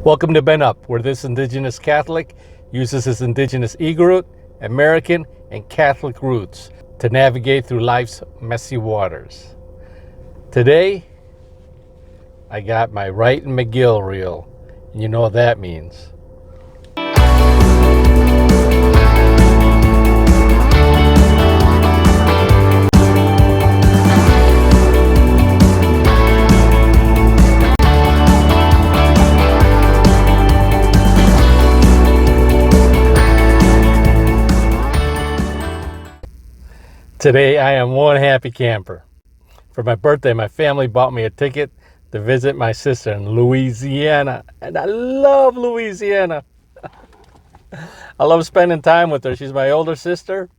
Welcome to BenUp, where this indigenous Catholic uses his indigenous Igorot, American, and Catholic roots to navigate through life's messy waters. Today, I got my Wright and McGill reel, and you know what that means. Today I am one happy camper. For my birthday, my family bought me a ticket to visit my sister in Louisiana, and I love Louisiana. I love spending time with her. She's my older sister.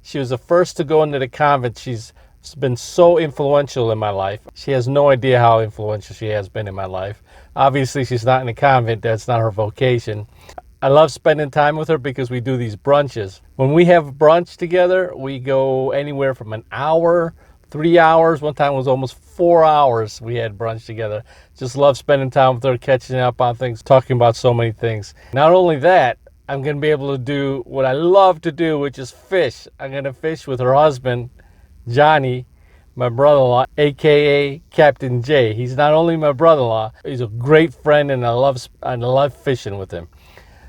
She was the first to go into the convent. She's been so influential in my life. She has no idea how influential she has been in my life. Obviously, she's not in a convent. That's not her vocation. I love spending time with her because we do these brunches. When we have brunch together, we go anywhere from an hour, 3 hours. One time it was almost 4 hours we had brunch together. Just love spending time with her, catching up on things, talking about so many things. Not only that, I'm going to be able to do what I love to do, which is fish. I'm going to fish with her husband, Johnny, my brother-in-law, aka Captain J. He's not only my brother-in-law, he's a great friend, and I love fishing with him.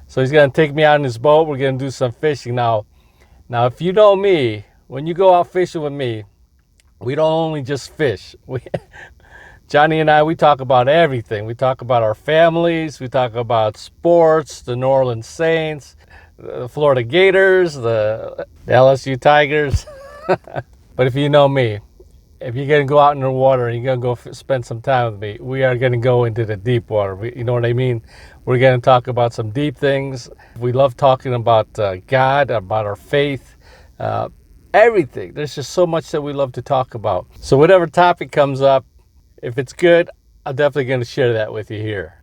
So he's going to take me out in his boat. We're going to do some fishing. Now, if you know me, when you go out fishing with me, we don't only just fish. Johnny and I, we talk about everything. We talk about our families. We talk about sports, the New Orleans Saints, the Florida Gators, the LSU Tigers. But if you know me, if you're going to go out in the water and you're going to go spend some time with me, we are going to go into the deep water. You know what I mean? We're going to talk about some deep things. We love talking about God, about our faith, everything. There's just so much that we love to talk about. So whatever topic comes up, if it's good, I'm definitely going to share that with you here.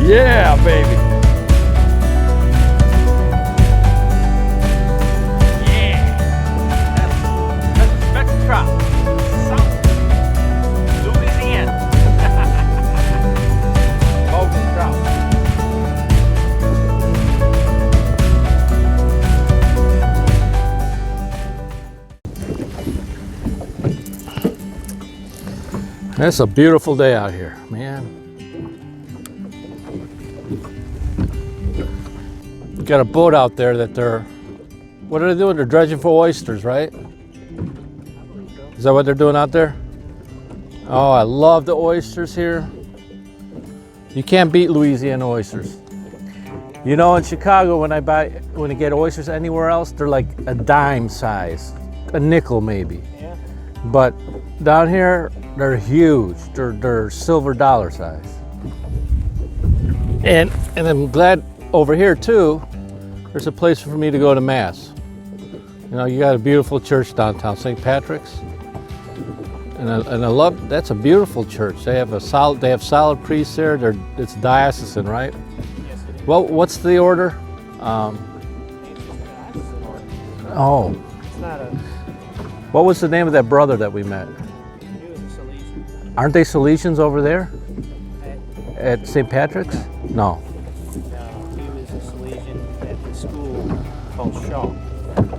Yeah, baby. Yeah. That's a spectrum trout. South Louisiana. Golden trout. It's a beautiful day out here, man. Got a boat out there that what are they doing? They're dredging for oysters, right? Is that what they're doing out there? Oh, I love the oysters here. You can't beat Louisiana oysters. You know, in Chicago, when I get oysters anywhere else, they're like a dime size, a nickel maybe. Yeah. But down here, they're huge. They're silver dollar size. And I'm glad over here too, there's a place for me to go to Mass. You know, you got a beautiful church downtown, St. Patrick's. And I love, that's a beautiful church. They have solid priests there. It's diocesan, right? Yes, it is. Well, what's the order? Oh. It's not a... What was the name of that brother that we met? He was a Salesian. Aren't they Salesians over there? At St. Patrick's? No. No, he was a Salesian at the school called Shaw.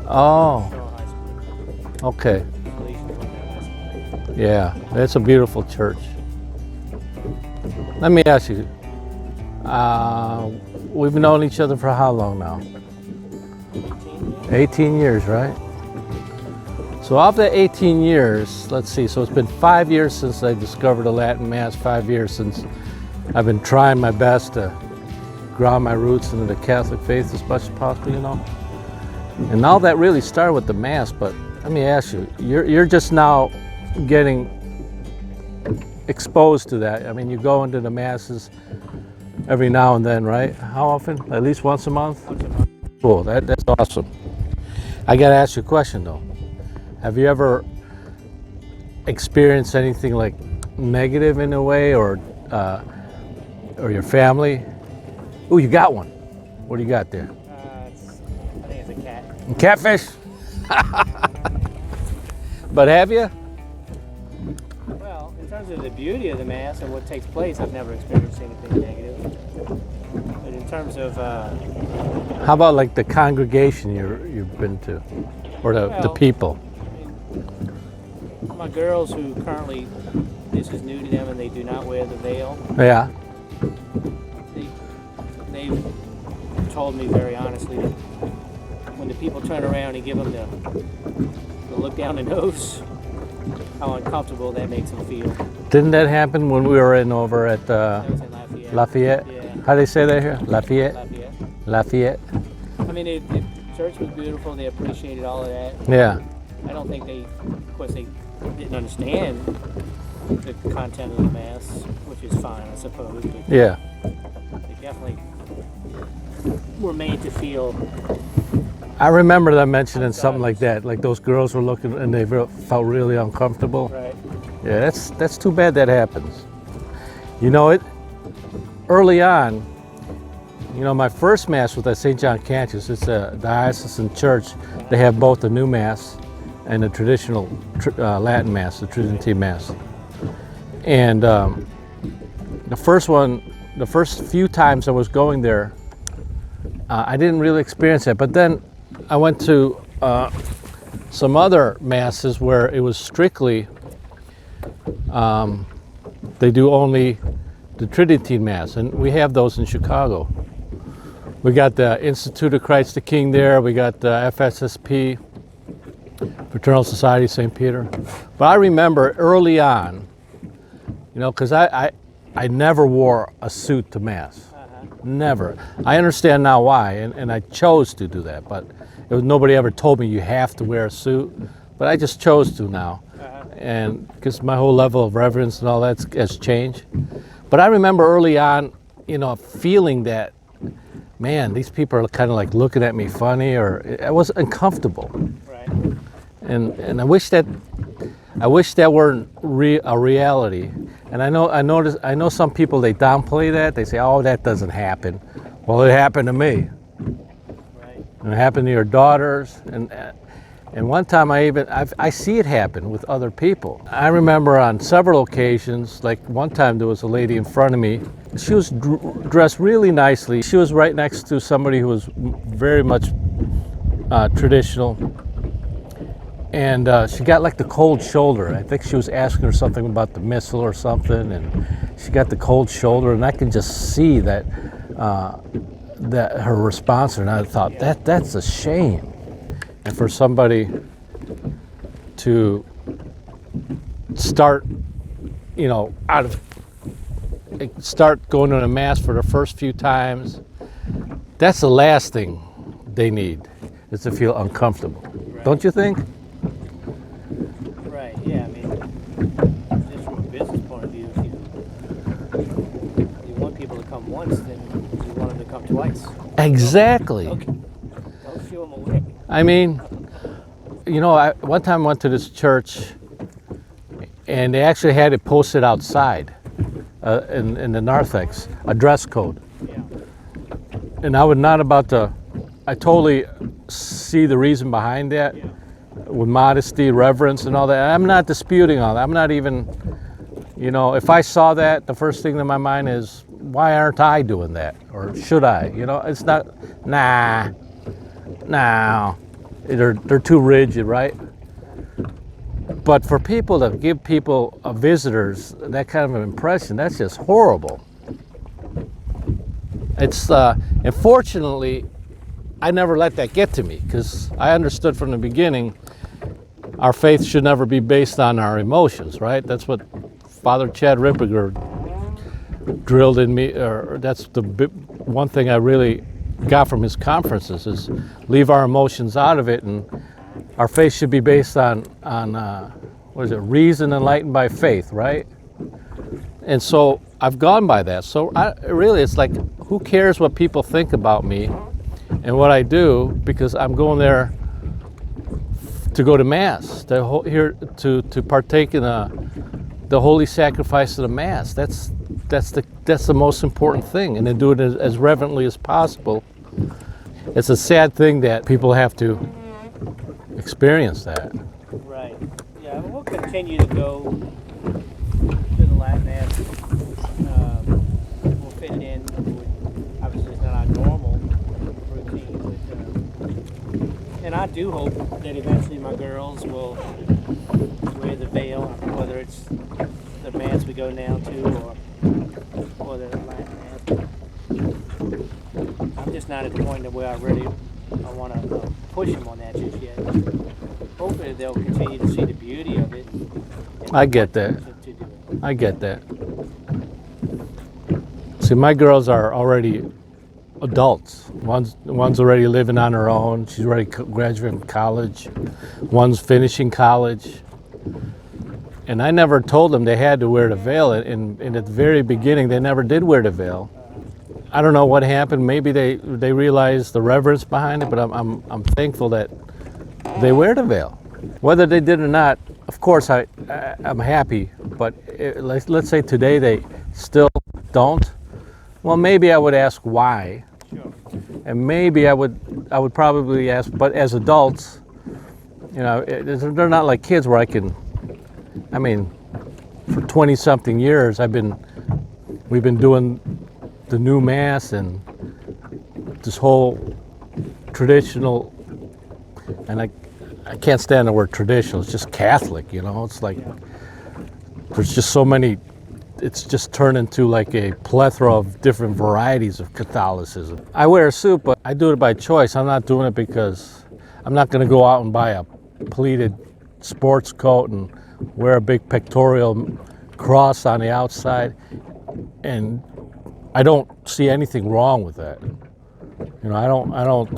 Oh. Shaw High School. Okay. Salesians went there last night. Yeah, that's a beautiful church. Let me ask you, we've known each other for how long now? 18 years, right? So of the 18 years, let's see, so it's been 5 years since I discovered a Latin Mass, 5 years since I've been trying my best to ground my roots into the Catholic faith as much as possible, you know. And all that really started with the Mass, but let me ask you, you're just now getting exposed to that. I mean, you go into the masses every now and then, right? How often? At least once a month? Once a month. Cool, that's awesome. I gotta ask you a question though. Have you ever experienced anything like negative in a way, or your family? Oh, you got one. What do you got there? I think it's a cat. Catfish? But have you? Well, in terms of the beauty of the Mass and what takes place, I've never experienced anything negative. But in terms of How about like the congregation you've been to, or the Well, people? my girls who currently, this is new to them and they do not wear the veil, Yeah. they've told me very honestly that when the people turn around and give them the look down the nose, how uncomfortable that makes them feel. Didn't that happen when we were over at That was in Lafayette. Lafayette? Yeah. How do they say that here? Lafayette? Lafayette. Lafayette? I mean, the church was beautiful. They appreciated all of that. Yeah. I don't think of course, they didn't understand the content of the Mass, which is fine, I suppose. But Yeah. they definitely were made to feel. I remember them mentioning something like that. Like those girls were looking and they felt really uncomfortable. Right. Yeah, that's too bad that happens. You know, it early on, you know, my first Mass was at St. John Cantius. It's a diocesan church. They have both the new Mass and the traditional Latin Mass, the Tridentine Mass. And the first few times I was going there, I didn't really experience that. But then I went to some other Masses where it was strictly, they do only the Tridentine Mass, and we have those in Chicago. We got the Institute of Christ the King there, we got the FSSP, Fraternal Society St. Peter. But I remember early on, you know, because I never wore a suit to Mass. Never. I understand now why, and I chose to do that, but nobody ever told me you have to wear a suit, but I just chose to now. And because my whole level of reverence and all that has changed. But I remember early on, you know, feeling that, man, these people are kind of like looking at me funny, or I was uncomfortable. Right. And I wish that weren't a reality. And I know some people, they downplay that. They say, "Oh, that doesn't happen." Well, it happened to me. Right. And it happened to your daughters. And one time I see it happen with other people. I remember on several occasions, like one time there was a lady in front of me. She was dressed really nicely. She was right next to somebody who was very much traditional. And she got like the cold shoulder. I think she was asking her something about the missal or something, and she got the cold shoulder, and I can just see that her response, and I thought, that's a shame. And for somebody to start, you know, start going to a Mass for the first few times, that's the last thing they need, is to feel uncomfortable. Right. Don't you think? Right. Yeah. I mean, just from a business point of view, if you want people to come once, then you want them to come twice. Exactly. Okay. Don't shoo them away. I mean, you know, one time I went to this church, and they actually had it posted outside in the narthex, a dress code. Yeah. And I was not about to, I totally see the reason behind that, Yeah. with modesty, reverence, and all that. I'm not disputing all that. I'm not even, you know, if I saw that, the first thing in my mind is, why aren't I doing that? Or should I? You know, it's not, no. They're too rigid, right? But for people to give people, visitors, that kind of an impression, that's just horrible. It's, unfortunately, I never let that get to me, because I understood from the beginning our faith should never be based on our emotions, right? That's what Father Chad Ripperger drilled in me, or that's the one thing I really got from his conferences, is leave our emotions out of it, and our faith should be based on what is it, reason enlightened by faith, right? And so I've gone by that. So really, it's like, who cares what people think about me and what I do, because I'm going there to go to Mass, to partake in the holy sacrifice of the Mass. That's the most important thing, and then do it as reverently as possible. It's a sad thing that people have to experience that. Right. Yeah, we'll continue to go to the Latin Mass. We'll fit it in. Obviously, it's not our normal routine, but, and I do hope that eventually my girls will wear the veil, whether it's the Mass we go now to or the Latin Mass. I'm just not at the point where I want to push them on that just yet. Hopefully they'll continue to see the beauty of it. I get that. To do it. I get that. See, my girls are already adults. One's already living on her own. She's already graduating from college. One's finishing college. And I never told them they had to wear the veil. And at the very beginning, they never did wear the veil. I don't know what happened. Maybe they realized the reverence behind it, but I'm thankful that they wear the veil. Whether they did or not, of course I'm happy. But let's say today they still don't. Well, maybe I would ask why, Sure. and maybe I would probably ask. But as adults, they're not like kids where I can. I mean, for 20-something years, we've been doing the new Mass and this whole traditional, and I can't stand the word traditional. It's just Catholic, It's like there's just so many. It's just turned into like a plethora of different varieties of Catholicism. I wear a suit, but I do it by choice. I'm not doing it because I'm not going to go out and buy a pleated sports coat and wear a big pictorial cross on the outside. And I don't see anything wrong with that. I don't,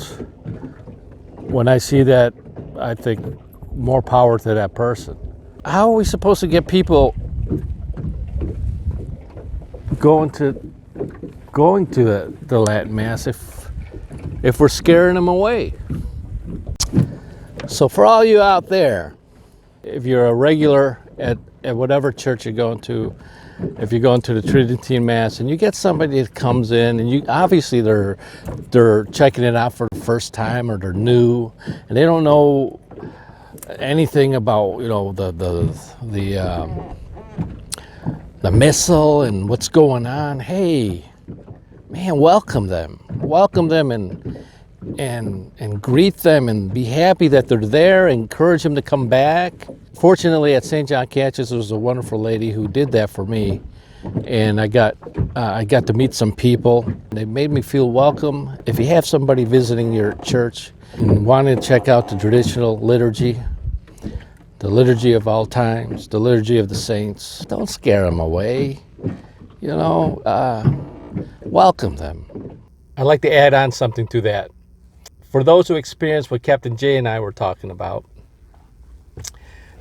when I see that, I think more power to that person. How are we supposed to get people going to the Latin Mass if we're scaring them away? So for all you out there, if you're a regular at whatever church you're going to, if you're going to the Tridentine Mass and you get somebody that comes in and obviously they're checking it out for the first time, or they're new and they don't know anything about the missal and what's going on, hey man, welcome them and greet them and be happy that they're there, encourage them to come back. Fortunately, at St. John Catches, there was a wonderful lady who did that for me, and I got to meet some people. They made me feel welcome. If you have somebody visiting your church and wanting to check out the traditional liturgy, the liturgy of all times, the liturgy of the saints, don't scare them away. Welcome them. I'd like to add on something to that. For those who experienced what Captain Jay and I were talking about,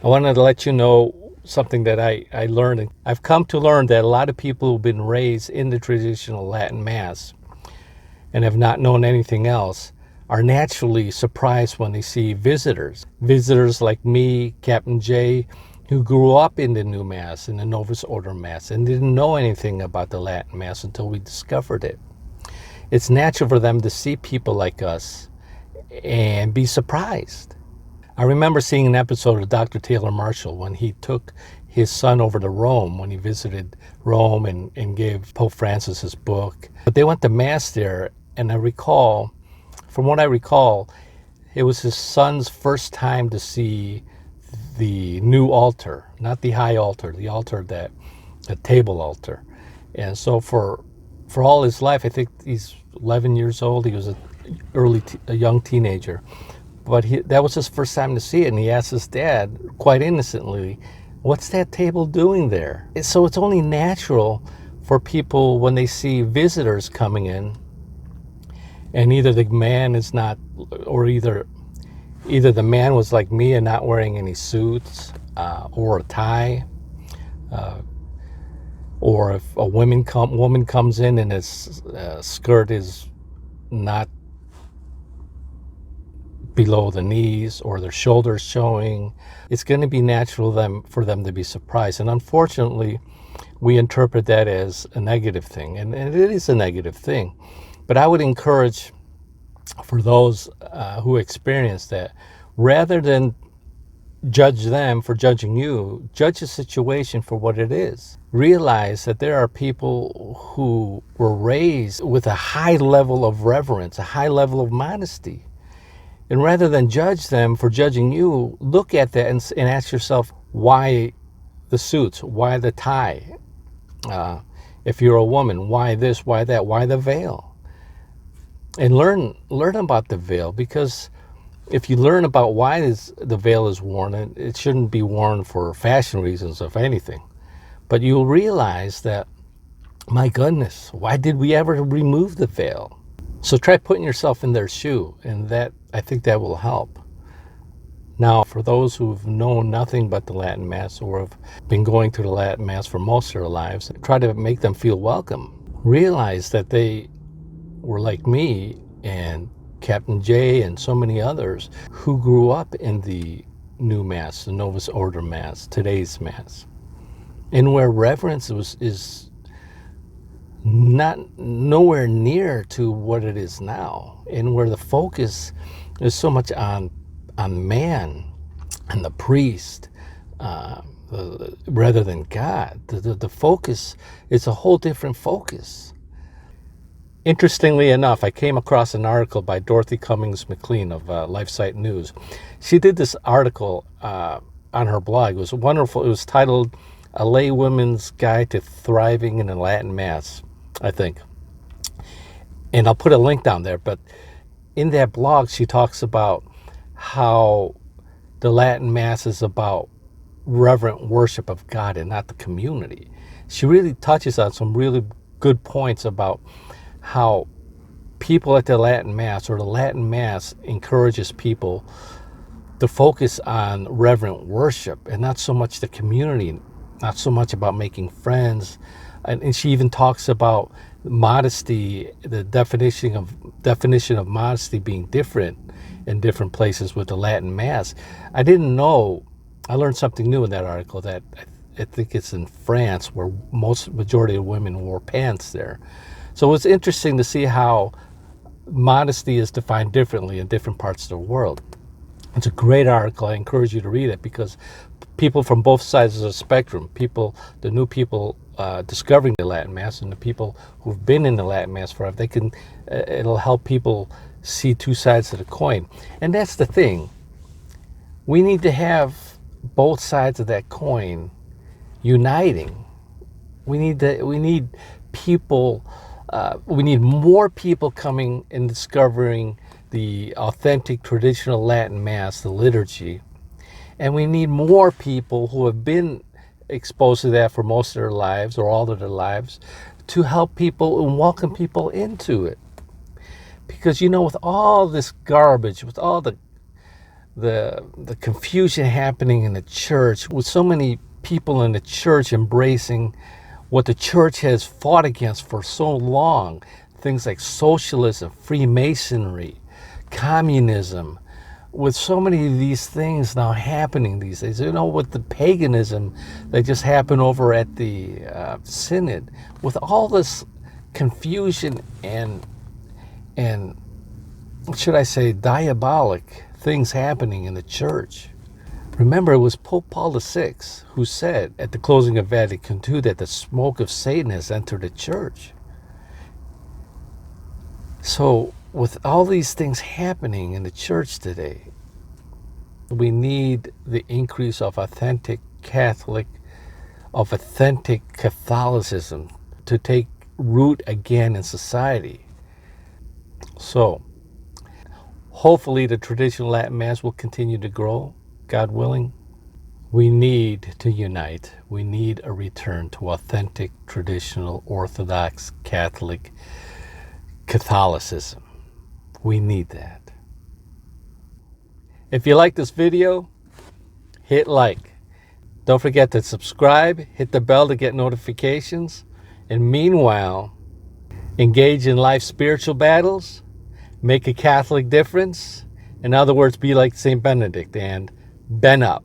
I wanted to let you know something that I learned. I've come to learn that a lot of people who've been raised in the traditional Latin Mass and have not known anything else are naturally surprised when they see visitors. Visitors like me, Captain Jay, who grew up in the new Mass, in the Novus Ordo Mass, and didn't know anything about the Latin Mass until we discovered it. It's natural for them to see people like us and be surprised. I remember seeing an episode of Dr. Taylor Marshall when he took his son over to Rome, when he visited Rome and gave Pope Francis his book. But they went to Mass there, and from what I recall, it was his son's first time to see the new altar, not the high altar, the table altar. And so for all his life, I think he's 11 years old, he was a young teenager. But that was his first time to see it, and he asked his dad, quite innocently, what's that table doing there? So it's only natural for people, when they see visitors coming in, and either the man is not, or either the man was like me and not wearing any suits or a tie, or if a woman comes in and his skirt is not below the knees or their shoulders showing, it's going to be natural for them to be surprised. And unfortunately, we interpret that as a negative thing, and it is a negative thing. But I would encourage, for those who experience that, rather than judge them for judging you, judge the situation for what it is. Realize that there are people who were raised with a high level of reverence, a high level of modesty. And rather than judge them for judging you, look at that and ask yourself, why the suits? Why the tie? If you're a woman, why this? Why that? Why the veil? And learn about the veil, because if you learn about why the veil is worn, it shouldn't be worn for fashion reasons, if anything. But you'll realize that, my goodness, why did we ever remove the veil? So try putting yourself in their shoe, and I think that will help. Now, for those who've known nothing but the Latin Mass, or have been going to the Latin Mass for most of their lives, try to make them feel welcome. Realize that they were like me and Captain J and so many others who grew up in the new Mass, the Novus Ordo Mass, today's Mass, and where reverence is not nowhere near to what it is now, and where the focus is so much on man and the priest rather than God. The focus is a whole different focus. Interestingly enough, I came across an article by Dorothy Cummings McLean of LifeSite News. She did this article on her blog. It was wonderful. It was titled "A Laywoman's Guide to Thriving in a Latin Mass," I think. And I'll put a link down there. But in that blog, she talks about how the Latin Mass is about reverent worship of God and not the community. She really touches on some really good points about how people at the Latin Mass, or the Latin Mass, encourages people to focus on reverent worship and not so much the community, not so much about making friends. And she even talks about modesty, the definition of modesty being different in different places with the Latin Mass. I didn't know, I learned something new in that article, that I think it's in France where majority of women wore pants there. So it's interesting to see how modesty is defined differently in different parts of the world. It's a great article. I encourage you to read it, because people from both sides of the spectrum, the new people discovering the Latin Mass, and the people who've been in the Latin Mass forever, it'll help people see two sides of the coin. And that's the thing. We need to have both sides of that coin uniting. We need people. We need more people coming and discovering the authentic traditional Latin Mass, the liturgy. And we need more people who have been exposed to that for most of their lives, or all of their lives, to help people and welcome people into it. Because, with all this garbage, with all the confusion happening in the church, with so many people in the church embracing what the church has fought against for so long, things like socialism, Freemasonry, communism, with so many of these things now happening these days, with the paganism that just happened over at the synod, with all this confusion and should I say diabolic things happening in the church. Remember, it was Pope Paul VI who said at the closing of Vatican II that the smoke of Satan has entered the church. So with all these things happening in the church today, we need the increase of authentic Catholicism to take root again in society. So hopefully the traditional Latin Mass will continue to grow, God willing. We need to unite. We need a return to authentic, traditional, Orthodox, Catholicism. We need that. If you like this video, hit like. Don't forget to subscribe, hit the bell to get notifications, and meanwhile, engage in life's spiritual battles, make a Catholic difference. In other words, be like St. Benedict and BenUp.